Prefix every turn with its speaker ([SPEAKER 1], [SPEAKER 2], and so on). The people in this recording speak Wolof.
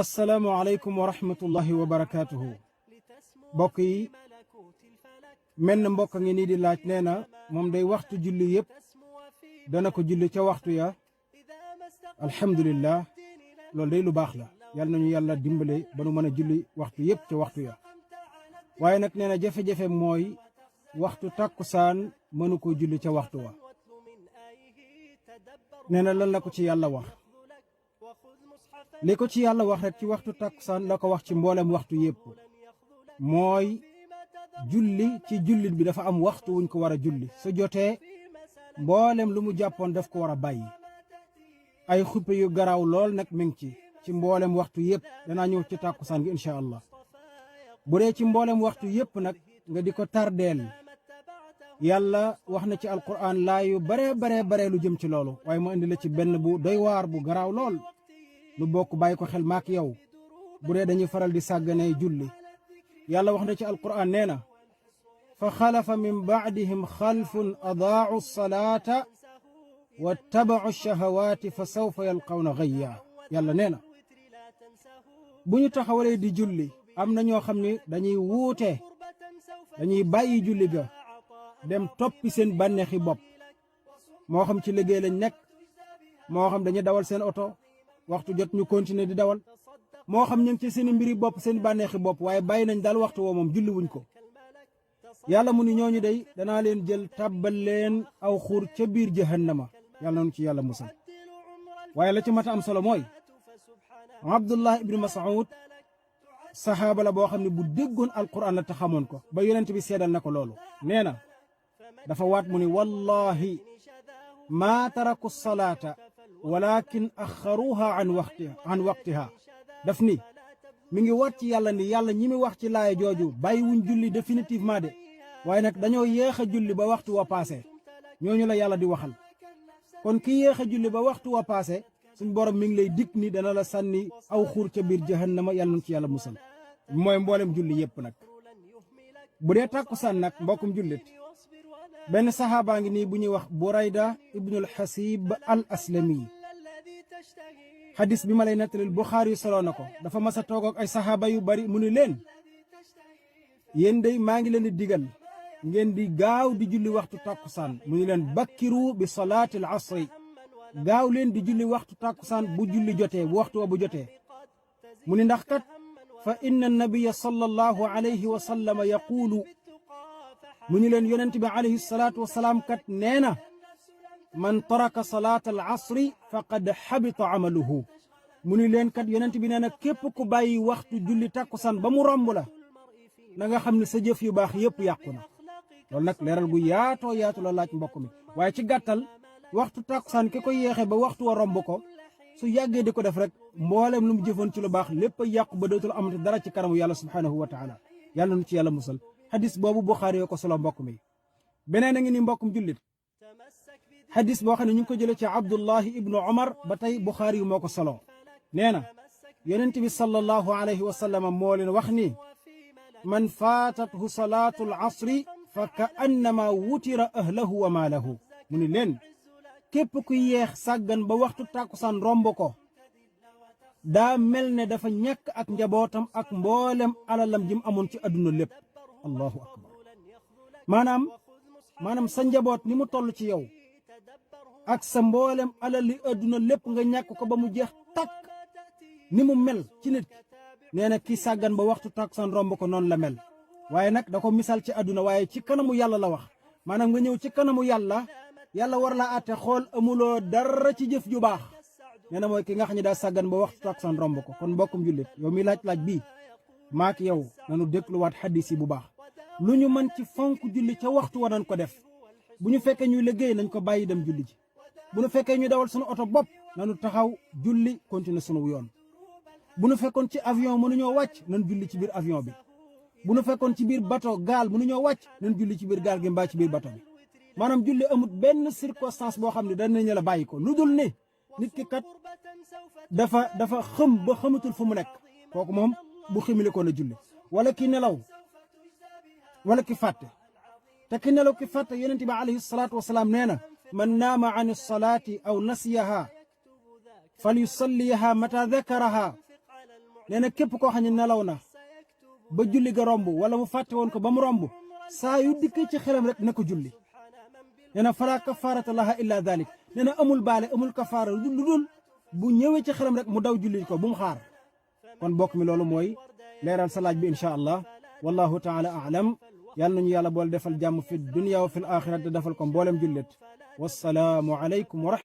[SPEAKER 1] assalaamu aleykum wa rahmatullahi wa barakaatuhu. mbokk yi mel na mbokk ngi nii di laaj nee na moom day waxtu julli yëpp dana ko julli ca waxtu ya. alhamdulillah loolu day lu baax la, yàlla nañu yàlla dimbale ba nu mën a julli waxtu yëpp ca waxtu ya. waaye nag nee na jafe-jafe mooy waxtu tàkkusaan mënu ko julli ca waxtu wa. nee na lan la ko ci yàlla wax? li ko ci yàlla wax rek ci waxtu tàkkusaan la ko wax ci mboolem waxtu yëpp, mooy julli ci jullit bi dafa am waxtu wuñ ko war a julli. su jotee mboolem lu mu jàppoon daf ko war a bàyyi. ay xuppe yu garaaw lool nag mi ngi ci mboolem waxtu yëpp. danaa ñëw ci tàkkusaan gi incha allah. bu dee ci mboolem waxtu yëpp nag nga di ko tardeel, yàlla wax na ci alquran laa yu bare lu jëm ci loolu. waaye mu indi la ci benn bu doy waar bu garaaw lool. lu bokk bàyyi ko xel maak yow bu dee dañuy faral di sàgganee julli. yàlla wax na ci alquran nee na fa xalafa min baadihim xalfun adaau salaata wattabau shahawaati fa sawfa yalqawna gayya. yàlla nee na bu ñu taxawalee di julli am na ñoo xam ne dañuy wuute, dañuy bàyyi julli ga dem toppi seen bànneexi bopp. moo xam ci liggéey lañ nekk, moo xam dañuy dawal seen oto waxtu jot ñu continuer di dawal, moo xam ñu ngi ci seen mbiri bopp seen bànneexi bopp, waaye bàyyi nañ daal waxtu woo moom julli wuñ ko. yàlla mu ni ñooñu day danaa leen jël tàbbal leen aw xur ca biir jahannama. yàlla nañu ci yàlla musal. waaye la ci mat a am solo mooy Abdullah ibnu Mas'ud saxaaba la boo xam ne bu déggoon alquran la te xamoon ko ba yonent bi seedal na ko loolu. nee na dafa waat mu ni wallahi maa taraku salaata walakin axaruha an waqtiha. daf ni mi ngi waat ci yàlla ni yàlla ñi mi wax ci laaya jooju bàyyi wuñ julli définitivement de, waaye nag dañoo yéex a julli ba waxtu wa paase. ñooñu la yàlla di waxal. kon ki yéex a julli ba waxtu wa paase suñ borom mi ngi lay dig ni dana la sànni aw xur ca biir jahannama. yàlla nañ ci yàlla musal. mooy mboolem julli yépp nag. bu dee tàkkusaan nag mbokkum jullit, benn saxaabaa ngi nii bu ñuy wax Burayda ibnul Xasib al Aslami. xadis bi ma lay nettalil Buxaari soloo na ko. dafa mas a toog ak ay saxaaba yu bari mu ni leen yéen day maa ngi leen di digal ngeen di gaaw di julli waxtu tàkkusaan. mu ni leen bakkiru bi salaati al asri, gaaw leen di julli waxtu tàkkusaan bu julli jotee, bu waxtu wa bu jotee. mu ni ndax kat fa inna nabiya sallallahu alayhi wa sallam yaquulu, mu ni leen yonent bi alayhi salaatu wasalaam kat nee na man taraka salaata al asri faqad xabita amaluhu. mu ni leen kat yonent bi nee na képp ku bàyyi waxtu julli tàkkusaan ba mu romb la na nga xam ne sa jëf yu baax yëpp yàqu na. loolu nag leeral gu yaatoo yaatu la laaj mbokk mi. waaye ci gàttal waxtu tàkkusaan ki ko yéexee ba waxtu wa romb ko su yàggee di ko def rek mboolem lu mu jëfoon ci lu baax lépp a yàqu ba dootul amati dara ci kanamu yàlla subhanahu wa taala. yàlla nu ci yàlla musal. xadis boobu Buxaari yoo ko solo mbokk mi. beneen a ngi ni mbokkum jullit, xadis boo xam ne ñu ngi ko jëlee ci Abdullahi ibnu Omar ba tey Buxaari yu moo ko solo. nee na yonent bi sallallahu alayhi wa sallam moo leen wax ni man faatathu salaatu al asri fa ka annama wutira ahlahu wa maalahu. mu ni leen képp ku yeex sàggan ba waxtu tàkkusaan romb ko daa mel ne dafa ñàkk ak njabootam ak mboolem alalam jim amoon ci àdduna lépp. allahu akbar. maanaam sa njaboot ni mu toll ci yow ak sa mboolem alal li àdduna lépp nga ñàkk ko ba mu jeex takk ni mu mel ci nit. nee na kii sàggan ba waxtu tàkkusaan romb ko noonu la mel. waaye nag da ko misaal ci àdduna, waaye ci kanamu yàlla la wax. maanaam nga ñëw ci kanamu yàlla, yàlla war laa àtte xool amuloo dara ci jëf ju baax. nee na mooy ki nga xam ne daa sàggan ba waxtu tàkkusaan romb ko. kon mbokkum jullit yow mi laaj bii maak yow nanu dégluwaat xadis yi bu baax. lu ñu mën ci fonk julli ca waxtu wa nañ ko def. bu ñu fekkee ñuy liggéey nañ ko bàyyi dem julli ji. bu ñu fekkee ñu dawal sunu oto bopp nanu taxaw julli continuer sunu yoon. bu ñu fekkoon ci avion mënuñoo wàcc nañ julli ci biir avion bi. bu ñu fekkoon ci biir bateau gaal mënuñoo wàcc nañ julli ci biir gaal gi mbaa ci biir bateau bi. maanaam julli amut benn circonstance boo xam ne danañ la bàyyi ko lu dul ne nit ki kat dafa xëm ba xamatul fu mu nekk. kooku moom bu ximile ko na julli. wala ki nelaw wala ki fàtte. te ki nelaw ki fàtte yonent bi alayhi salaatu wasalaam nee na man naama an salaati aw nasiyaha fal yusalliyaha mata dakaraha nee na képp koo xam ne nelaw na ba julli ga romb wala mu fàtte woon ko ba mu romb saa yu dikkee ci xelam rek na ko julli nee na fala kafaarata laha illa dalik nee na amul baale amul kafaara lu dul bu ñëwee ci xelam rek mu daw julli ko bu mu xaar kon bokk mi loolu mooy leeral sa laaj bi incha allah wallahu taala aalam yàlla nañu yàlla boole defal jàmm fi dunya wa fi l axira te defal ko mboolem jullit wassalaamu aleykum wa